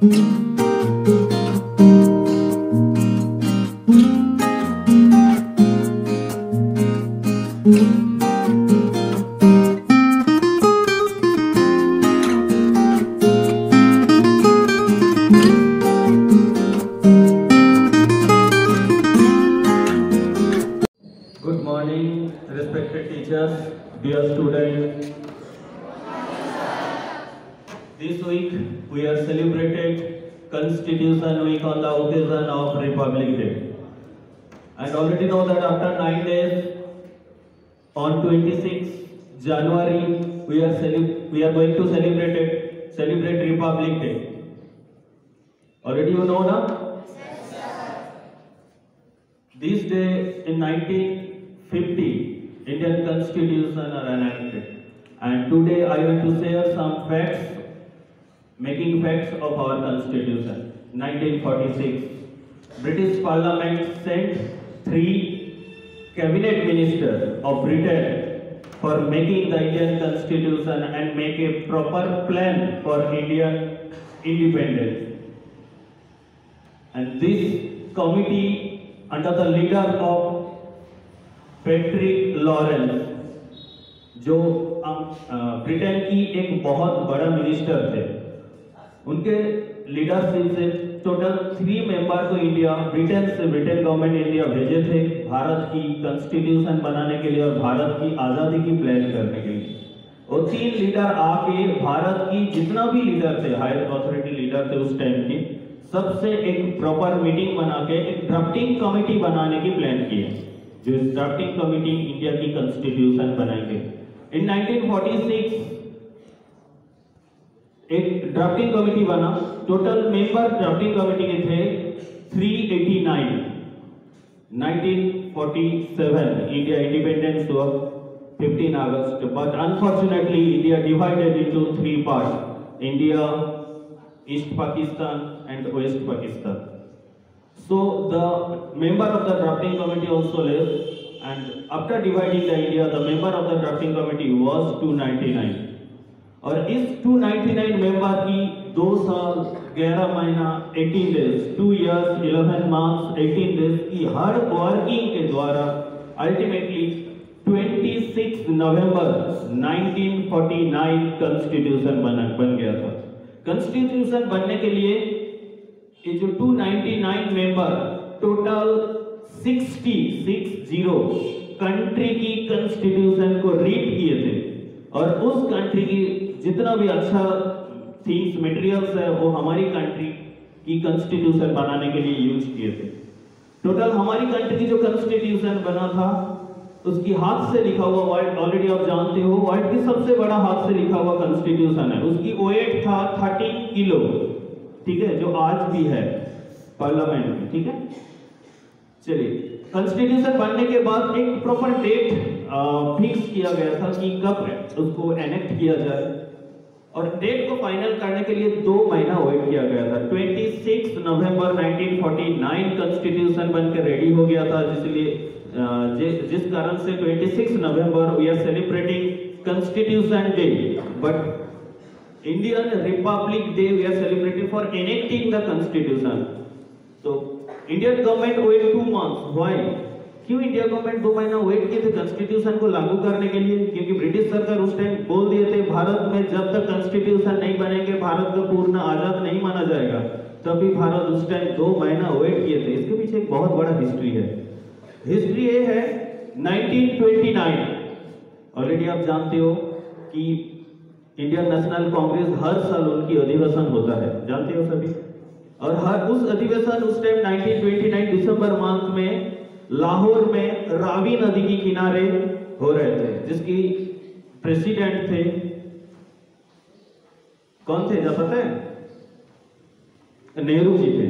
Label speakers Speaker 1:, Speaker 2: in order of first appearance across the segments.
Speaker 1: Good morning, respected teachers, dear students. This week we are celebrated Constitution Week on the occasion of Republic Day. And already know that after 9 days, on 26 January, we are going to celebrate Republic Day. Already you know, na? This day in 1950, Indian Constitution are enacted, and today I want to share some facts, making facts of our Constitution. 1946, British Parliament sent 3 cabinet ministers of Britain for making the Indian Constitution and make a proper plan for Indian independence. And this committee, under the leader of Patrick Lawrence, जो Britain की एक बहुत बड़ा minister थे, उनके leadership से total 3 member को Britain government India भेजे थे भारत की कॉन्स्टिट्यूशन बनाने के लिए और भारत की आज़ादी की प्लान करने के लिए। और 3 लीडर आके भारत की जितना भी लीडर थे, हायर अथॉरिटी लीडर थे उस टाइम के, सबसे एक प्रॉपर मीटिंग बना के एक ड्राफ्टिंग कमेटी बनाने की प्लान की है, जो ड्राफ्टिंग कमेटी इंडिया की कॉन्स्टिट्यूशन बनाएंगे। इन 1946 एक ड्राफ्टिंग कमेटी बना, टोटल मेंबर ड्राफ्टिंग कमेटी के थे 389। 1947 इंडिया इंडिपेंडेंस हुआ 15 अगस्त, but unfortunately India divided into 3 part, India, East Pakistan and West Pakistan. So the member of the drafting committee also left, and after dividing the India, the member of the drafting committee was 299. और इस 299 member की 2 साल 11 महीना 18 days, 2 years 11 months 18 days की hard working के द्वारा ultimately 26 नवंबर 1949 constitution बन गया था। कॉन्स्टिट्यूशन बनने के लिए ये जो 299 मेंबर टोटल 60 कंट्री की कॉन्स्टिट्यूशन को रीड किए थे, और उस कंट्री की जितना भी अच्छा थिंग्स मटेरियल्स है वो हमारी कंट्री की कॉन्स्टिट्यूशन बनाने के लिए यूज किए थे। टोटल हमारी कंट्री की जो कॉन्स्टिट्यूशन बना था उसकी हाथ से लिखा हुआ, वर्ल्ड ऑलरेडी आप जानते हो वर्ल्ड की सबसे बड़ा हाथ से लिखा हुआ कॉन्स्टिट्यूशन है, उसकी वेट था 13 किलो, ठीक है, जो आज भी है पार्लियामेंट में, ठीक है। चलिए, कॉन्स्टिट्यूशन बनने के बाद एक प्रॉपर डेट फिक्स किया गया था कि कब उसको एनेक्ट किया जाए, और डेट को फाइनल करने के लिए 2 महीना वेट किया गया था। 26 नवंबर 1949 कॉन्स्टिट्यूशन बनकर रेडी हो गया था, जिस कारण से 26 नवंबर we are celebrating constitution day, but Indian republic day we are celebrating for enacting the constitution. तो Indian government wait 2 months। Why? क्यों इंडिया गवर्नमेंट 2 महीना वेट किए थे कॉन्स्टिट्यूशन को लागू करने के लिए? क्योंकि ब्रिटिश सरकार उस टाइम बोल दिए थे भारत में जब तक कॉन्स्टिट्यूशन नहीं बनेंगे भारत को पूर्ण आजाद नहीं माना जाएगा, तभी भारत उस टाइम 2 महीना वेट किए थे। इसके पीछे एक बहुत बड़ा हिस्ट्री है। हिस्ट्री ये है 1929, ऑलरेडी आप जानते हो कि इंडियन नेशनल कांग्रेस हर साल उनकी अधिवेशन होता है, जानते हो सभी, और हर उस अधिवेशन उस टाइम 1929 दिसंबर मंथ में लाहौर में रावी नदी के किनारे हो रहे थे, जिसकी प्रेसिडेंट थे, कौन थे जा पता है? नेहरू जी थे,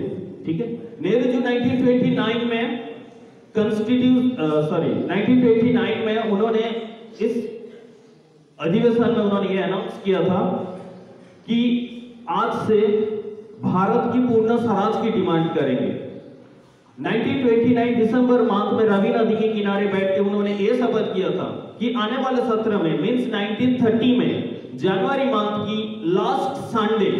Speaker 1: ठीक है। नेहरू जी 1929 में 1929 में उन्होंने इस अधिवेशन में उन्होंने ये अनाउंस किया था कि आज से भारत की पूर्ण स्वराज की डिमांड करेंगे। 1929 दिसंबर माह में रावी नदी के किनारे बैठ के उन्होंने ये शपथ किया था कि आने वाले सत्र में मींस 1930 में जनवरी मंथ की लास्ट संडे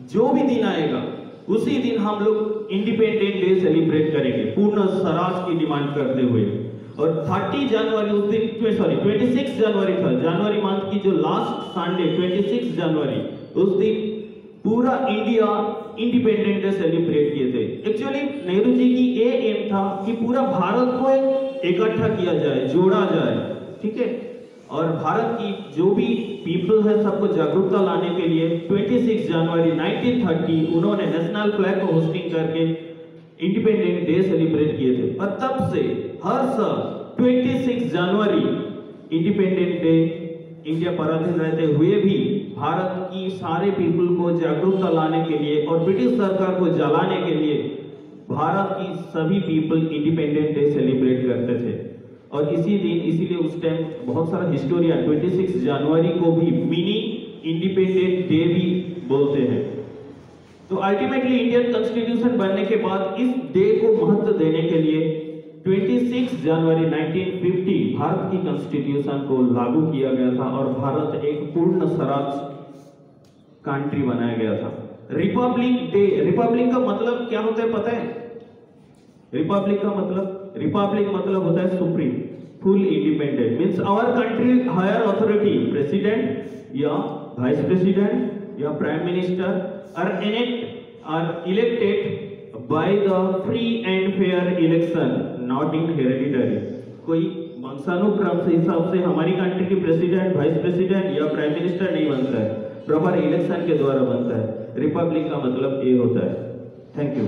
Speaker 1: जो भी दिन आएगा उसी दिन हम लोग इंडिपेंडेंट डे सेलिब्रेट करेंगे पूर्ण स्वराज की डिमांड करते हुए। और 30 जनवरी उस दिन 26 जनवरी था, जनवरी मंथ की जो लास्ट संडे 26 जनवरी, उस दिन पूरा इंडिया इंडिपेंडेंट डे सेलिब्रेट किए थे। एक्चुअली नेहरू जी की ये एम था कि पूरा भारत को इकट्ठा किया जाए, जोड़ा जाए, ठीक है। और भारत की जो भी पीपल है सबको जागरूकता लाने के लिए 26 जनवरी 1930 उन्होंने नेशनल फ्लैग को होस्टिंग करके इंडिपेंडेंट डे सेलिब्रेट किए थे। और तब से हर साल 26 जनवरी इंडिपेंडेंट डे इंडिया पराधीन रहते हुए भी भारत की सारे पीपल को जागरूकता लाने के लिए और ब्रिटिश सरकार को जलाने के लिए भारत की सभी पीपल इंडिपेंडेंट डे सेलिब्रेट करते थे। और इसी दिन, इसीलिए उस टाइम बहुत सारा हिस्टोरियन 26 जनवरी को भी मिनी इंडिपेंडेंट डे भी बोलते हैं। तो अल्टीमेटली इंडियन कॉन्स्टिट्यूशन बनने के बाद इस डे को महत्व देने के लिए 26 जनवरी 1950 भारत की कॉन्स्टिट्यूशन को लागू किया गया था और भारत एक पूर्ण स्वराज कंट्री बनाया गया था। रिपब्लिक डे, रिपब्लिक का मतलब क्या होता है पता है? रिपब्लिक का मतलब होता है supreme, full independent, means our country higher authority president या वाइस प्रेसिडेंट या prime minister are elected by the free and fair election, not in hereditary. कोई वंशानुक्रम से हिसाब से हमारी कंट्री की प्रेसिडेंट, वाइस प्रेसिडेंट या प्राइम मिनिस्टर नहीं बनता है, प्रॉपर इलेक्शन के द्वारा बनता है। रिपब्लिक का मतलब ये होता है। Thank you.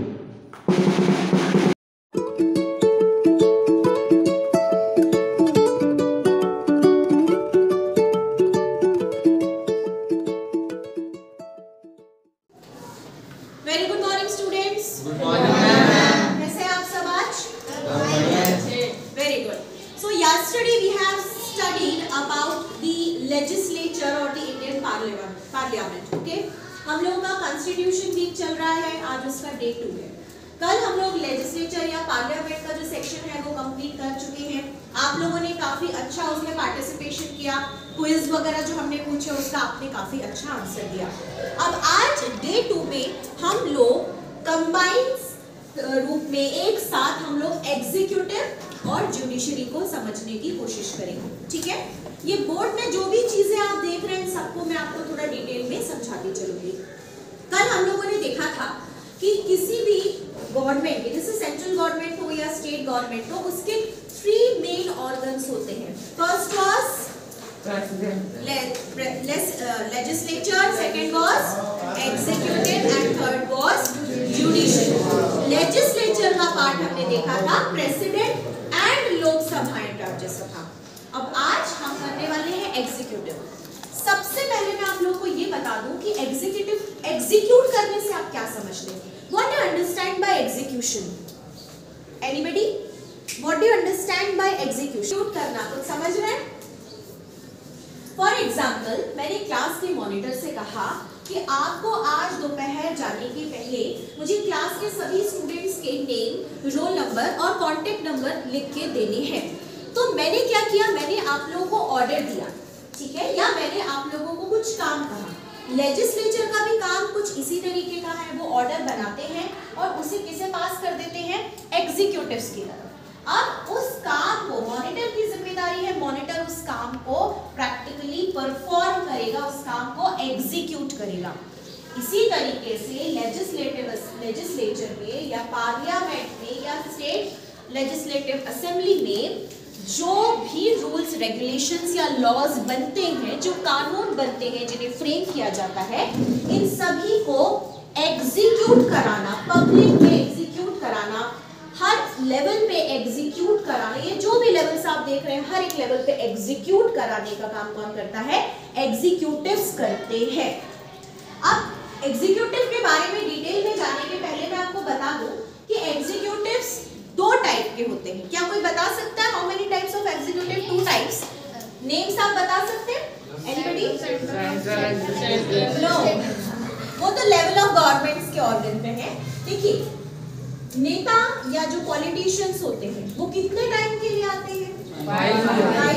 Speaker 2: हम लोगों का कॉन्स्टिट्यूशन वीक चल रहा है, आज उसका डे 2 है। कल हम लोग लेजिस्लेचर या पार्लियामेंट का जो सेक्शन है वो कंप्लीट कर चुके हैं। आप लोगों ने काफी अच्छा उसमें पार्टिसिपेशन किया, क्विज वगैरह जो हमने पूछे उसका आपने काफी अच्छा आंसर दिया। अब आज डे 2 में हम लोग कंबाइंड रूप में एक साथ हम लोग एग्जीक्यूटिव और जुडिशरी को समझने की कोशिश करेंगे, ठीक है। ये बोर्ड में जो भी चीजें आप देख रहे हैं सबको मैं आपको थोड़ा डिटेल में समझाती चलूंगी। कल हम लोगों ने देखा था कि किसी भी गवर्नमेंट के, जैसे सेंट्रल गवर्नमेंट हो या स्टेट गवर्नमेंट हो, उसके 3 मेन ऑर्गन्स होते हैं। First was legislature, second was executive and third was judiciary. Legislature का पार्ट हमने देखा था president and Lok Sabha and Rajya Sabha. अब आज हम करने वाले हैं एग्जीक्यूटिव। सबसे पहले मैं आप लोगों को ये बता दूं कि एग्जीक्यूटिव एग्जीक्यूट करने से आप क्या समझते हैं? What do you understand by execution? Anybody? What do you understand by execute करना? कुछ समझ रहे हैं? फॉर एग्जाम्पल, मैंने क्लास के मॉनिटर से कहा कि आपको आज दोपहर जाने के पहले मुझे क्लास के सभी स्टूडेंट्स के नेम, रोल नंबर और कॉन्टेक्ट नंबर लिख के देने हैं। तो मैंने क्या किया, मैंने आप लोगों को ऑर्डर दिया, ठीक है, या मैंने आप लोगों को कुछ काम कहा। लेजिस्लेचर का भी काम कुछ इसी तरीके का है, वो ऑर्डर बनाते हैं और उसे किसे पास कर देते हैं? एग्जीक्यूटिव्स की तरफ। अब उस काम को मॉनिटर की जिम्मेदारी है, मॉनिटर उस काम को प्रैक्टिकली परफॉर्म करेगा, उस काम को एग्जीक्यूट करेगा। इसी तरीके से लेजिस्लेचर में या पार्लियामेंट में या स्टेट लेजिस्लेटिव असेंबली में जो भी रूल्स, रेगुलेशंस या लॉज बनते हैं, जो कानून बनते हैं, जिन्हें फ्रेम किया जाता है, इन सभी को एग्जीक्यूट कराना, पब्लिक में एग्जीक्यूट कराना, हर लेवल पे एग्जीक्यूट कराना, ये जो भी लेवल्स आप देख रहे हैं हर एक लेवल पे एग्जीक्यूट कराने का काम कौन करता है? एग्जीक्यूटिव्स करते हैं। अब एग्जीक्यूटिव के बारे में डिटेल में जाने के पहले मैं आपको बता दूं कि एग्जीक्यूटिव्स 2 टाइप के होते हैं। क्या कोई बता सकता है how many types of executive? 2 types. Names आप बता सकते हैं? एनीबॉडी? नो, वो तो लेवल ऑफ गवर्नमेंट्स के ऑर्गन पे है। देखिए, नेता या जो पॉलिटिशियंस होते हैं वो कितने टाइम के लिए आते हैं? 5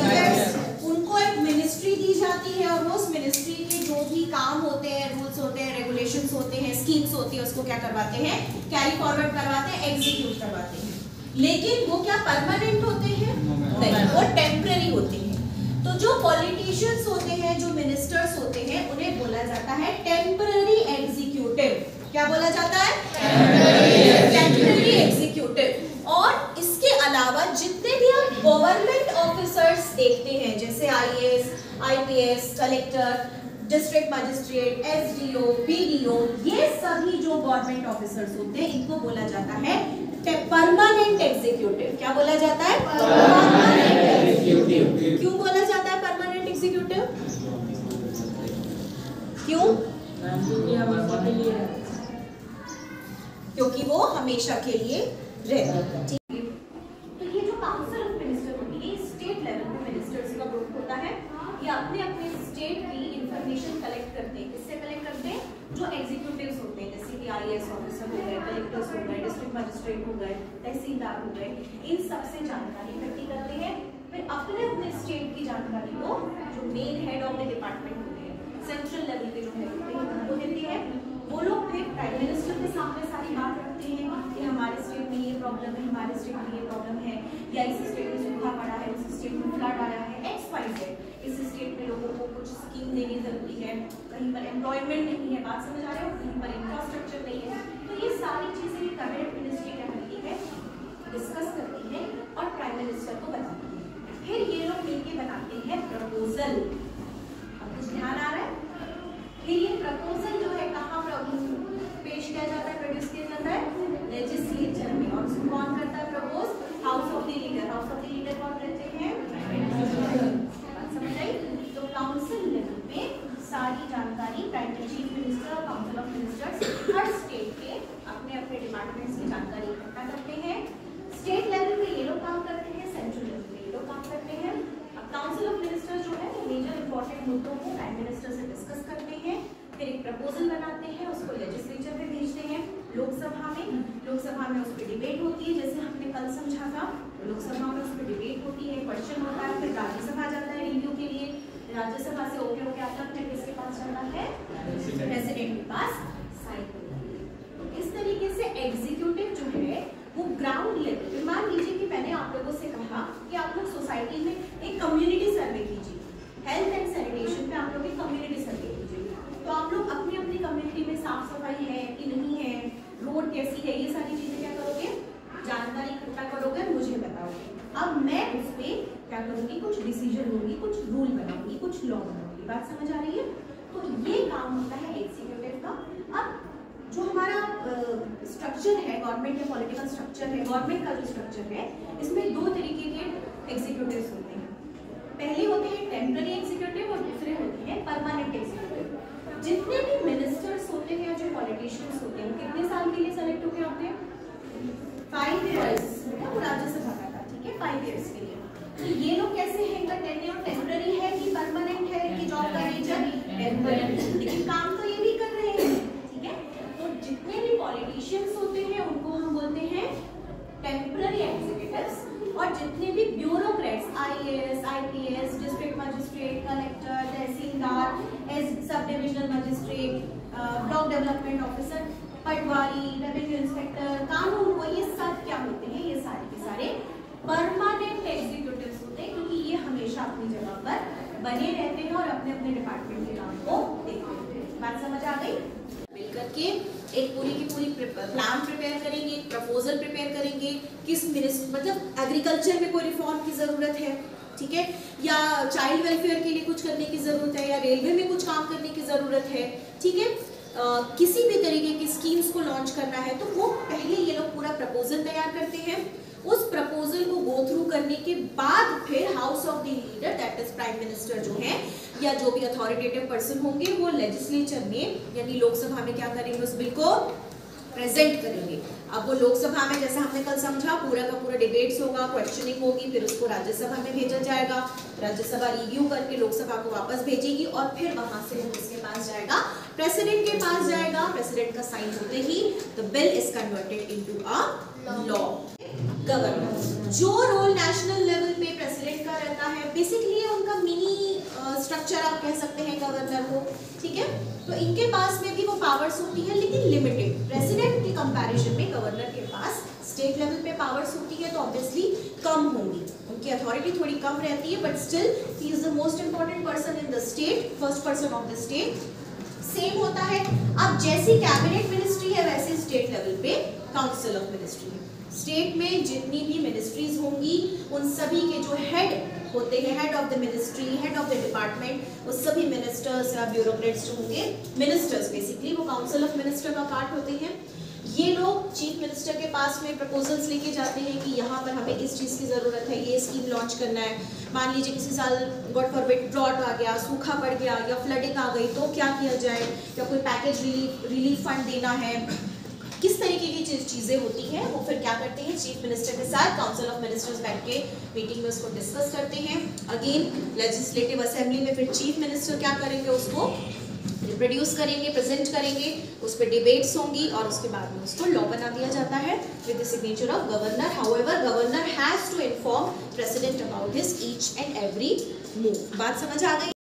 Speaker 2: years। उनको एक मिनिस्ट्री दी जाती है और उस मिनिस्ट्री के जो भी काम होते हैं, रूल्स होते हैं, रेगुलेशंस पॉलिटिशियंस होते हैं, स्कीम्स होती है, उसको क्या करवाते हैं, कैरी फॉरवर्ड करवाते हैं, एग्जीक्यूट करवाते हैं। लेकिन वो क्या परमानेंट होते हैं? नहीं, वो टेम्पररी होते हैं। तो जो पॉलिटिशियंस होते हैं, जो मिनिस्टर्स होते हैं, उन्हें बोला जाता है टेम्पररी एग्जीक्यूटिव। क्या बोला जाता है? Temporary executive. और इसके अलावा जितने भी आप गवर्नमेंट ऑफिसर्स देखते हैं, जैसे IAS, IPS, collector, district magistrate, SDO, BDO, ये सभी जो गवर्नमेंट ऑफिसर्स होते हैं, इनको बोला जाता है परमानेंट एग्जीक्यूटिव। क्या बोला जाता है? Permanent executive. क्यों बोला जाता है परमानेंट एग्जीक्यूटिव? क्यों? क्योंकि वो हमेशा के लिए रहते हैं। तो ये जो काउंसिल ऑफ मिनिस्टर होती है, स्टेट लेवल पे मिनिस्टर्स का ग्रुप होता है। ये अपने अपने स्टेट की इंफॉर्मेशन कलेक्ट करते हैं। किससे कलेक्ट करते हैं? जो एग्जीक्यूटिव्स होते हैं, जैसे कि आईएएस ऑफिसर हो गए, कलेक्टर्स हो गए, डिस्ट्रिक्ट मजिस्ट्रेट हो गए, तहसीलदार हो गए, इन सबसे जानकारी इकट्ठी करते हैं। फिर अपने अपने स्टेट की जानकारी को जो main head of the department होते हैं, सेंट्रल लेवल के जो हेड होते हैं, उनको देते हैं। वो लोग फिर प्राइम मिनिस्टर के सामने सारी बात रखते हैं कि हमारे स्टेट में ये प्रॉब्लम है, हमारे स्टेट में ये प्रॉब्लम है, या इस स्टेट में सूखा पड़ा है, उस स्टेट में फ्लड आया है, XYZ। इस स्टेट में लोगों को कुछ स्कीम देनी जरूरी है, कहीं पर एम्प्लॉयमेंट नहीं है, बात समझ आ रहे हो, कहीं पर इंफ्रास्ट्रक्चर नहीं है। तो ये सारी चीजें कैबिनेट मिनिस्ट्री क्या करती है, डिस्कस करती है और प्राइम मिनिस्टर को बताती है। फिर ये लोग मिलकर बनाते हैं प्रपोजल। अब कुछ ध्यान आ रहा है? फिर ये प्रपोजल जो है कहाँ पेश किया जाता है, प्रोड्यूस किया जाता है? लेजिस्लेचर में। और उसको कौन करता है propose? House of the leader. House of the leader कौन रहते हैं? बात समझ आई? तो काउंसिल लेवल पे सारी जानकारी प्राइम चीफ मिनिस्टर और council of ministers her state के अपने अपने डिपार्टमेंट्स की जानकारी इकट्ठा करते हैं। स्टेट लेवल पे ये लोग काम करते हैं, सेंट्रल लेवल पे ये लोग काम करते हैं। अब काउंसिल ऑफ मिनिस्टर्स जो है वो मेजर इंपॉर्टेंट मुद्दों को प्राइम मिनिस्टर से डिस्कस करते हैं, फिर एक प्रपोजल बनाते हैं, उसको लेजिस्लेचर में भेजते हैं, लोकसभा में। लोकसभा में उस पर डिबेट होती है, जैसे हमने कल समझा था। लोकसभा में उस पर डिबेट होती है, क्वेश्चन होता है, फिर राज्यसभा जाता है रिव्यू के लिए। राज्यसभा से ओके होके आता है, किसके पास जाता है? प्रेसिडेंट के पास साइन होता है। तो इस तरीके से एग्जीक्यूटिव जो है वो ग्राउंड लेवल पे, मान लीजिए कि मैंने आप लोगों से कहा कि आप लोग सोसाइटी में एक कम्युनिटी सर्वे कीजिए, हेल्थ एंड सैनिटेशन पे आप लोग एक कम्युनिटी सर्वे कीजिए। तो आप लोग अपनी अपनी कम्युनिटी में साफ सफाई है कि नहीं है, रोड कैसी है, ये सारी चीजें क्या करोगे? जानकारी इकट्ठा करोगे, मुझे बताओगे। अब मैं उस पर क्या करूंगी? कुछ डिसीजन लूंगी, कुछ रूल बनाऊंगी, कुछ लॉ बनाऊंगी। बात समझ आ रही है? तो ये काम होता है एग्जीक्यूटिव का। अब जो हमारा स्ट्रक्चर है, गवर्नमेंट का पॉलिटिकल स्ट्रक्चर है, गवर्नमेंट का जो स्ट्रक्चर है, इसमें दो तरीके के एग्जीक्यूटिव्स होते हैं। पहले होते हैं टेम्पररी एग्जीक्यूटिव और दूसरे होते हैं परमानेंट एग्जीक्यूटिव। जितने भी मिनिस्टर्स होते हैं, जो पॉलिटिशियंस होते हैं, कितने साल के लिए सेलेक्ट होकर आते हैं? 5 years। वो राज्यसभा का था, ठीक है, 5 years के लिए। तो ये लोग कैसे हैं? इनका टेन्योर टेम्पररी है कि परमानेंट है, कि जॉब का नेचर टेम्पररी, लेकिन काम तो ये भी कर रहे हैं, ठीक है। तो जितने भी पॉलिटिशियंस होते हैं उनको हम बोलते हैं टेम्पररी एग्जीक्यूटिव्स, और जितने भी bureaucrats, IAS, IPS, district magistrate, collector, tehsildar, sub divisional magistrate, block development officer, patwari, revenue inspector, कानून को, ये सब क्या होते हैं? ये सारे के सारे परमानेंट एग्जीक्यूटिव्स होते हैं, क्योंकि ये हमेशा अपनी जगह पर बने रहते हैं और अपने अपने डिपार्टमेंट के काम को देखते हैं। बात समझ आ गई? मिलकर के एक पूरी की पूरी प्लान प्रिपेयर करेंगे, एक प्रपोजल प्रिपेयर करेंगे, किस मिनिस्टर, मतलब एग्रीकल्चर में कोई रिफॉर्म की जरूरत है, ठीक है, या चाइल्ड वेलफेयर के लिए कुछ करने की जरूरत है, या रेलवे में कुछ काम करने की जरूरत है, ठीक है, किसी भी तरीके की स्कीम्स को लॉन्च करना है, तो वो पहले ये लोग पूरा प्रपोजल तैयार करते हैं। उस प्रपोजल को गो थ्रू करने के बाद फिर house of the leader, that is prime minister जो है, या जो भी अथॉरिटेटिव पर्सन होंगे, वो लेजिस्लेचर में यानी लोकसभा में क्या करेंगे? उस बिल को प्रेजेंट करेंगे। अब वो लोकसभा में, जैसा हमने कल समझा, पूरा का पूरा डिबेट्स होगा, क्वेश्चनिंग होगी, फिर उसको राज्यसभा में भेजा जाएगा, राज्यसभा रिव्यू करके लोकसभा को वापस भेजेगी, और फिर वहां से वो किसके पास जाएगा? प्रेसिडेंट के पास जाएगा। प्रेसिडेंट का साइन होते ही the bill is converted into a law. Governor, जो रोल नेशनल लेवल पे प्रेसिडेंट का रहता है, बेसिकली उनका मिनी स्ट्रक्चर आप कह सकते हैं गवर्नर को, ठीक है। तो इनके पास में भी वो पावर्स होती है लेकिन लिमिटेड। प्रेसिडेंट के कंपैरिजन में गवर्नर के पास स्टेट लेवल पे पावर्स होती है तो ऑब्वियसली कम होंगी, उनकी अथॉरिटी थोड़ी कम रहती है, but still he is the most important person in the state, first person of the state. Same होता है। अब जैसी कैबिनेट मिनिस्ट्री है वैसे स्टेट लेवल पे काउंसिल ऑफ मिनिस्ट्री है। स्टेट में जितनी भी मिनिस्ट्रीज होंगी उन सभी के जो हेड होते हैं, head of the ministry, head of the department, वो सभी मिनिस्टर्स या ब्यूरोक्रेट्स जो होंगे, मिनिस्टर्स बेसिकली वो काउंसिल ऑफ मिनिस्टर का पार्ट होते हैं। ये लोग चीफ मिनिस्टर के पास में प्रपोजल्स लेके जाते हैं कि यहाँ पर हमें इस चीज़ की ज़रूरत है, ये स्कीम लॉन्च करना है। मान लीजिए किसी साल गॉड फॉरबिड ड्रॉट आ गया, सूखा पड़ गया या फ्लडिंग आ गई तो क्या किया जाए, या कोई पैकेज रिलीफ फंड देना है, किस तरीके की चीज़ें होती हैं, वो फिर क्या करते हैं चीफ मिनिस्टर के साथ काउंसिल ऑफ मिनिस्टर्स बैठ के मीटिंग में उसको डिस्कस करते हैं। अगेन लेजिस्लेटिव असेंबली में फिर चीफ मिनिस्टर क्या करेंगे, उसको रिप्रोड्यूस करेंगे, प्रेजेंट करेंगे, उस पर डिबेट्स होंगी और उसके बाद में उसको लॉ बना दिया जाता है with the signature of governor. However governor has to inform president about his each and every move. बात समझ आ गई?